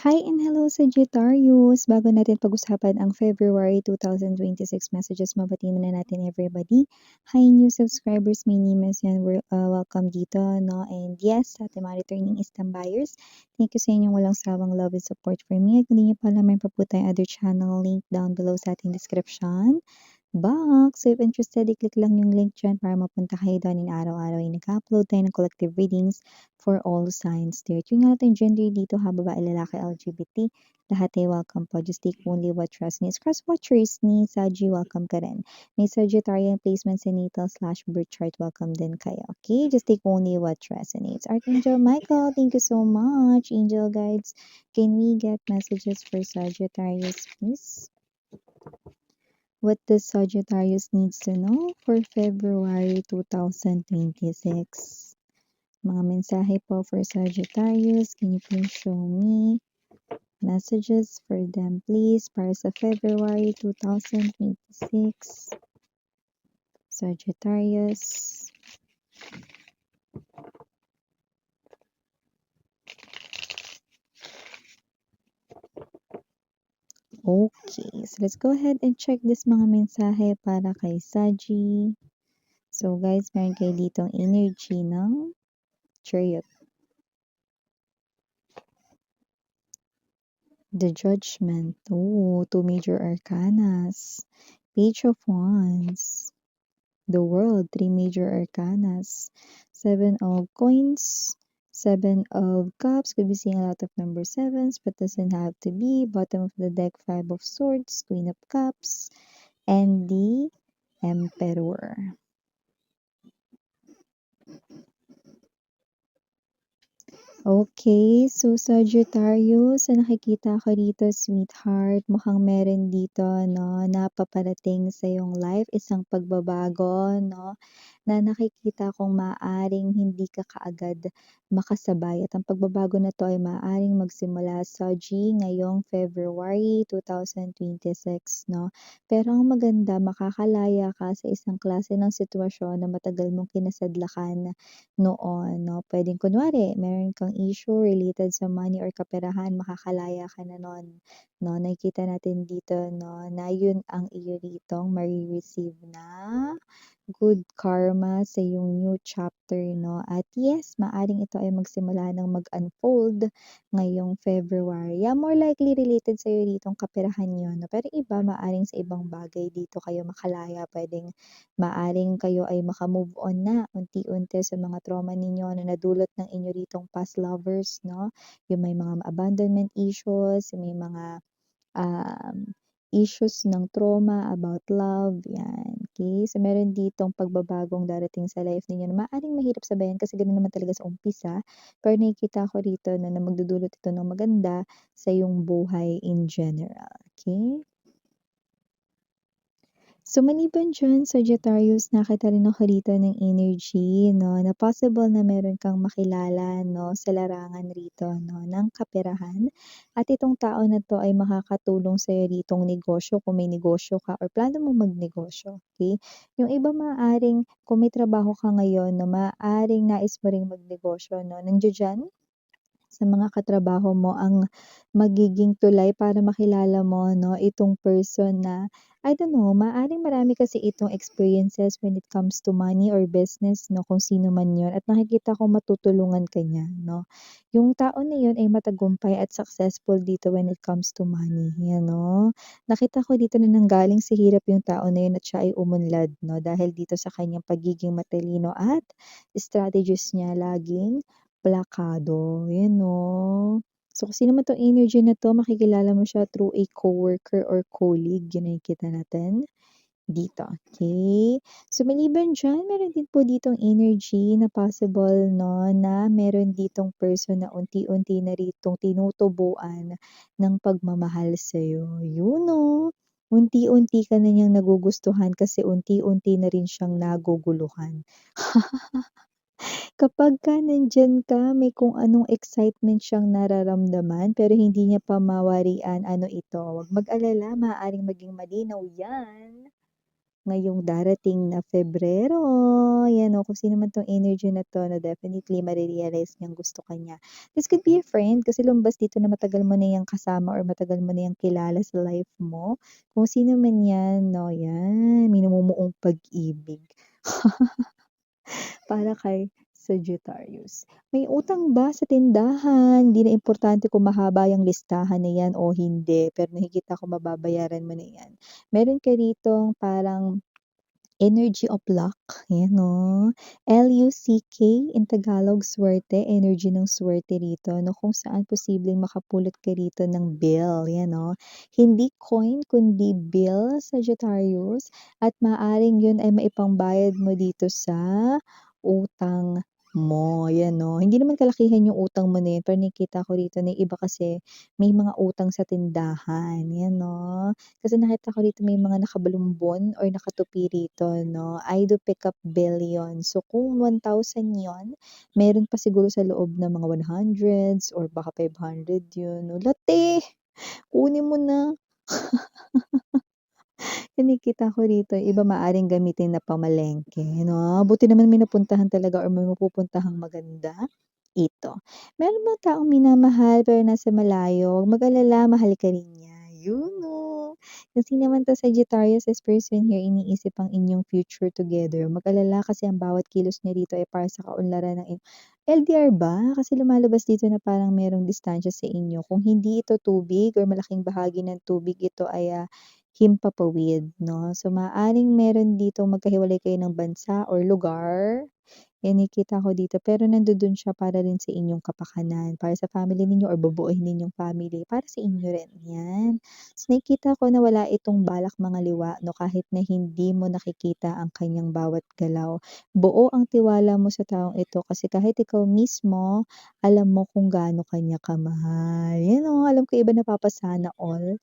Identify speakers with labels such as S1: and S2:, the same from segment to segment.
S1: Hi and hello Sagittarius! Bago natin pag-usapan ang February 2026 messages, mabatiin muna natin everybody. Hi new subscribers, my name is Yan. Welcome dito, no? And yes, sa ating mga returning Istam buyers, thank you sa inyong walang sawang love and support for me. At kung hindi nyo pa alam, may pa po tayong other channel link down below sa ating description box. So if interested, i-click lang yung link dyan para mapunta kayo doon. In araw-araw ay nag-upload tayo ng collective readings for all signs there. Yung natin gender dito ha, babae, lalaki, LGBT, lahat ay welcome po. Just take only what resonates. Cross-watchers ni Saji, welcome ka rin. May Sagittarian placements in natal/birth chart, welcome din kayo. Okay, just take only what resonates. Archangel Michael, thank you so much. Angel guides, can we get messages for Sagittarius, please? What does Sagittarius needs to know for February 2026? Mga mensahe po for Sagittarius. Can you please show me messages for them, please, para sa February 2026? Sagittarius. Okay, so let's go ahead and check this mga mensahe para kay Saji. So guys, meron kayo ditong energy ng Chariot. The Judgment. Oh, two major arcanas. Page of Wands. The World, three major arcanas. Seven of Coins. Seven of Cups. Could be seeing a lot of number sevens, but doesn't have to be. Bottom of the deck, Five of Swords, Queen of Cups, and the Emperor. Okay, so Sagittarius, sa nakikita ko dito, sweetheart, mukhang meron dito, no, napaparating sa iyong life, isang pagbabago, no, na nakikita kong maaring hindi ka kaagad makasabay. At ang pagbabago na to ay maaring magsimula sa ngayong February 2026, no. Pero ang maganda, makakalaya ka sa isang klase ng sitwasyon na matagal mong kinasadlakan noon, no. Pwedeng kunwari, meron kang issue related sa money or kaperahan, makakalaya ka na nun, no. Nakikita natin dito, no, na yun ang iyo ditong receive na good karma sa iyong new chapter, no. At yes, maaring ito ay magsimula ng mag-unfold ngayong February. Yeah, more likely related sa iyo ditong kaperahan yun, no. Pero iba, maaring sa ibang bagay dito kayo makalaya. Maaring kayo ay maka-move on na unti-unti sa mga trauma ninyo na nadulot ng inyo ritong past lovers, no. Yung may mga abandonment issues, may mga issues ng trauma about love, yan. Okay? So, meron ditong pagbabagong darating sa life ninyo na maaaring mahirap sabayan kasi gano'n naman talaga sa umpisa. Pero nakikita ko rito na magdudulot ito ng maganda sa iyong buhay in general. Okay? So, maliban dyan, Sagittarius, nakita rin ako dito ng energy, no, na possible na meron kang makilala, no, sa larangan rito, no, ng kaperahan. At itong tao na to ay makakatulong sa'yo ditong negosyo, kung may negosyo ka or plano mo magnegosyo, okay? Yung iba maaring, kung may trabaho ka ngayon, no, maaring nais mo ring magnegosyo, no, nandiyo dyan sa mga katrabaho mo ang magiging tulay para makilala mo, no, itong person na, I don't know, maaaring marami kasi itong experiences when it comes to money or business, no, kung sino man yun. At nakikita ko matutulungan ka niya, no. Yung tao na yun ay matagumpay at successful dito when it comes to money, yan, no. Nakita ko dito na nanggaling sa hirap yung tao na yun at siya ay umunlad, no, dahil dito sa kanyang pagiging matalino at strategies niya laging plakado, yan 'no. So, kung sino man 'tong energy na 'to, makikilala mo siya through a coworker or colleague, yun nakikita natin dito, okay. So, maliban diyan, meron din po ditong energy na possible 'no, na meron ditong person na unti-unti na ritong tinutubuan ng pagmamahal sa'yo, yun 'no. Unti-unti ka na niyang nagugustuhan kasi unti-unti na rin siyang naguguluhan. Kapagka nandiyan ka, may kung anong excitement siyang nararamdaman pero hindi niya pa mawarian ano ito, huwag mag-alala, maaaring maging malinaw 'yan. ngayong darating na Pebrero. Yan o, kung sino man 'tong energy na 'to na definitely mare-realize niyang gusto ka niya. This could be a friend kasi lumabas dito na matagal mo na 'yang kasama or matagal mo na 'yang kilala sa life mo. Kung sino man 'yan 'no, 'yan minumumuong pag-ibig. Para kay Sagittarius. May utang ba sa tindahan? Hindi na importante kung mahaba yung listahan na yan o hindi, pero nakikita ko mababayaran mo na yan. Meron ka ritong parang energy of luck, yan 'no. Luck in Tagalog, swerte, energy ng swerte rito 'no, kung saan posibleng makapulot ka rito ng bill, yan 'no. Hindi coin kundi bill, Sagittarius, at maaaring yun ay maipangbayad mo dito sa utang mo, yan 'no. Hindi naman kalakihan yung utang mo na yun, pero nakikita ko rito na yung iba kasi may mga utang sa tindahan, yan 'no. Kasi nakita ko rito may mga nakabalumbon or nakatupi rito 'no, I do pick up billion. So kung 1,000 yon, meron pa siguro sa loob na mga 100s or baka 500 yun 'no. Late, kunin mo na. Nakikita ko rito iba maaaring gamitin na pamalengke 'no. Buti naman may napuntahan talaga or may mapupuntahang maganda, ito. Meron bang taong minamahal pero nasa malayo, huwag mag-alala mahal ka rin niya, yun 'no. Kasi naman 'to Sagittarius, this person here iniisip ang inyong future together. Mag-alala kasi ang bawat kilos niya rito ay para sa kaunlaran ng LDR ba? Kasi lumalabas dito na parang merong distansya sa inyo. Kung hindi ito tubig or malaking bahagi ng tubig ito ay, himpapawid 'no. So, maaaring meron ditong magkahiwalay kayo ng bansa or lugar. Yan nakikita ko dito, pero nandodo'n siya para rin sa inyong kapakanan, para sa family ninyo or bubuuin ninyong family, para sa inyo rin, 'yan. So, nakikita ko na wala itong balak mangaliwa 'no, kahit na hindi mo nakikita ang kanyang bawat galaw. Buo ang tiwala mo sa taong ito kasi kahit ikaw mismo, alam mo kung gaano ka niya kamahal. 'Yan oh, alam ko iba napapasana all.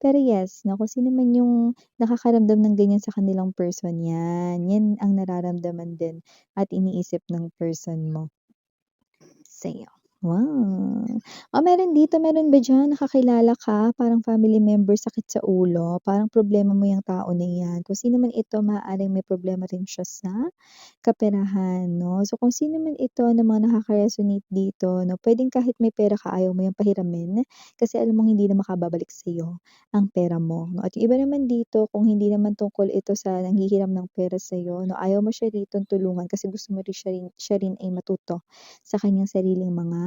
S1: Pero yes 'no, kung sino man yung nakakaramdam ng ganyan sa kanilang person, 'yan ang nararamdaman din at iniisip ng person mo sa'yo. Wow! Meron dito, meron ba diyan nakakilala ka, parang family member, sakit sa ulo, parang problema mo yang tao na 'yan. Kung sino man ito maaaring may problema rin siya sa kaperahan 'no. So, kung sino man ito na mga nakaka-resonate dito 'no, puwedeng kahit may pera ka ayaw mo yang pahiramin, kasi alam mong hindi na makababalik sa'yo ang pera mo 'no. At yung iba naman dito kung hindi naman tungkol ito sa nanghihiram ng pera sa'yo 'no, ayaw mo siya ritong tulungan kasi gusto mo rin siya rin ay matuto sa kanyang sariling mga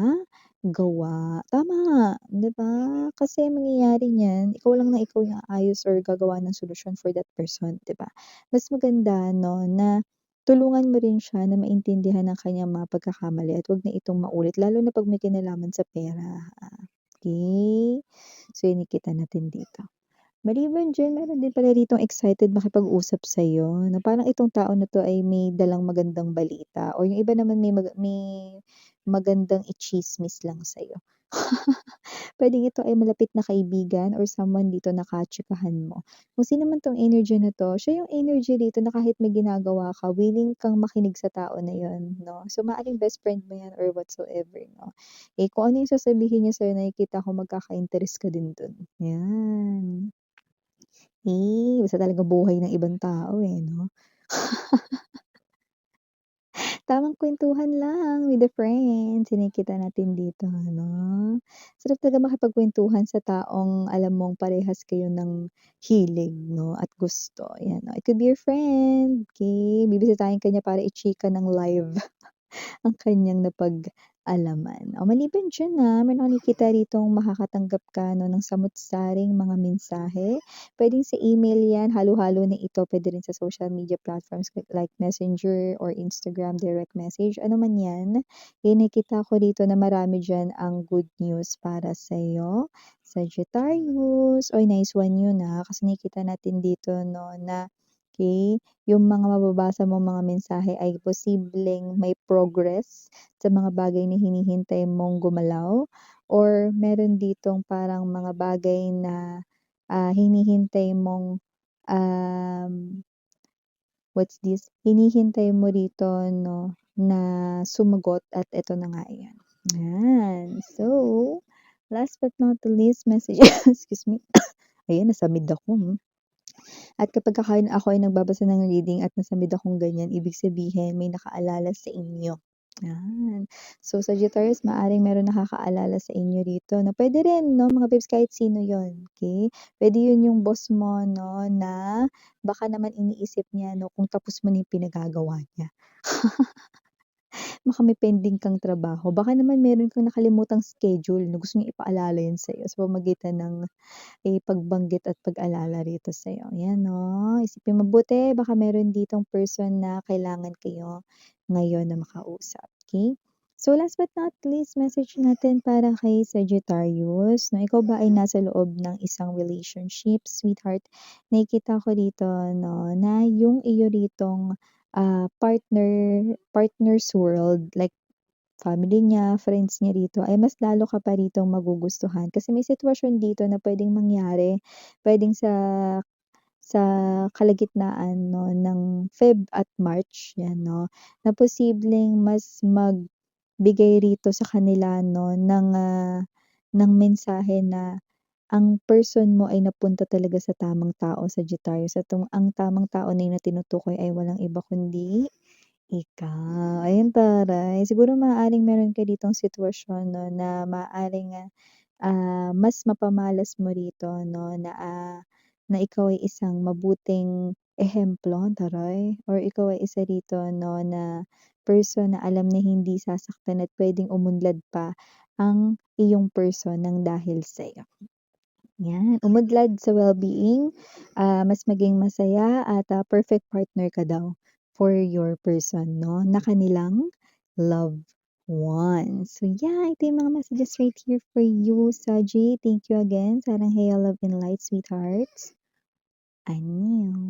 S1: gawa. Tama, 'di ba? Kasi ang mangyayari niyan, ikaw lang na ikaw yung aayos or gagawa ng solusyon for that person, 'di ba? Mas maganda 'no na tulungan mo rin siya na maintindihan ang kanyang mga pagkakamali at 'wag na itong maulit lalo na 'pag may kinalaman sa pera, okey? So, yun nakikita natin dito. Maliban diyan meron din pala ditong excited makipag-usap sa'yo na parang itong tao na 'to ay may dalang magandang balita or yung iba naman may magandang itsismis lang sa'yo. Puwedeng ito ay malapit na kaibigan or someone dito na katsikahan mo. Kung sino man 'tong energy na 'to, siya yung energy dito na kahit may ginagawa ka, willing kang makinig sa tao na yun 'no. So, maaaring best friend mo yan or whatsoever 'no. Kung ano yung sasabihin niya sa'yo nakikita ko magkaka-interes ka din dun, yan. Basta talaga buhay ng ibang tao, 'no? Tamang kuwentuhan lang with the friends, yung nakikita natin dito, 'no? Sarap talaga makipagkuwentuhan sa taong alam mong parehas kayo ng hilig, 'no, at gusto, 'yan. It could be your friend, okey? Bibisitahin ka niya para i-chika ng live. Ang kanyang napag-alaman. Maliban diyan, may nakikita ritong makakatanggap ka 'no ng samut-saring mga mensahe. Puwedeng sa email 'yan, halo-halo na ito. Puwede rin sa social media platforms like Messenger or Instagram direct message, ano man 'yan. Nakikita ko rito na marami diyan ang good news para sa'yo, Sagittarius. Uy, nice one yun, kasi nakikita natin dito 'no na, okey, yung mga mababasa mong mga mensahe ay posibleng may progress sa mga bagay na hinihintay mong gumalaw or meron ditong parang mga bagay na, hinihintay mong, um, what's this, hinihintay mo rito 'no, na sumagot at eto na nga yan. Yan. So, last but not the least message excuse me, ayan nasamid ako, At kapagka ako ay nagbabasa ng reading at nasa mood akong ganyan, ibig sabihin may nakaalala sa inyo, 'yan. So, Sagittarius, maaaring meron nakakaalala sa inyo rito na puwede rin 'no, mga babes, kahit sino 'yun, okey? Puwede 'yun yung boss mo 'no, na baka naman iniisip niya 'no, kung tapos mo na yung pinagagawa niya. Baka may pending kang trabaho, baka naman meron kang nakalimutang schedule na gusto niyang ipaalala 'yun sa'yo sa pamamagitan ng pagbanggit at pag-alala rito sa'yo. Ayan 'no, isipin mabuti baka meron ditong person na kailangan kayo ngayon na makausap, okey? So last but not least, message natin para kay Sagittarius 'no, ikaw ba ay nasa loob ng isang relationship, sweetheart? Nakikita ko dito 'no, na yung iyo ritong, partner's world like family niya, friends niya rito ay mas lalo ka pa ritong magugustuhan kasi may sitwasyon dito na puwedeng mangyari, puwedeng sa kalagitnaan 'no ng Feb at March 'yan 'no, na posibleng mas magbigay rito sa kanila 'no ng mensahe na ang person mo ay napunta talaga sa tamang tao, Sagittarius, at ang tamang tao na yun na tinutukoy ay walang iba kundi ikaw. Ayun taray, siguro maaaring meron ka ditong sitwasyon 'no na maaaring, mas mapamalas mo rito 'no na ikaw ay isang mabuting ehemplo, taray, or ikaw ay isa rito 'no na person na alam na hindi sasaktan at puwedeng umunlad pa ang iyong person ng dahil sa'yo. 'Yan, umunlad sa well-being, mas maging masaya at, perfect partner ka daw for your person 'no, na kanilang loved ones. So yeah, ito yung mga messages right here for you, Saji. Thank you again. Sarang Heya, love and light, sweethearts. Annyeong.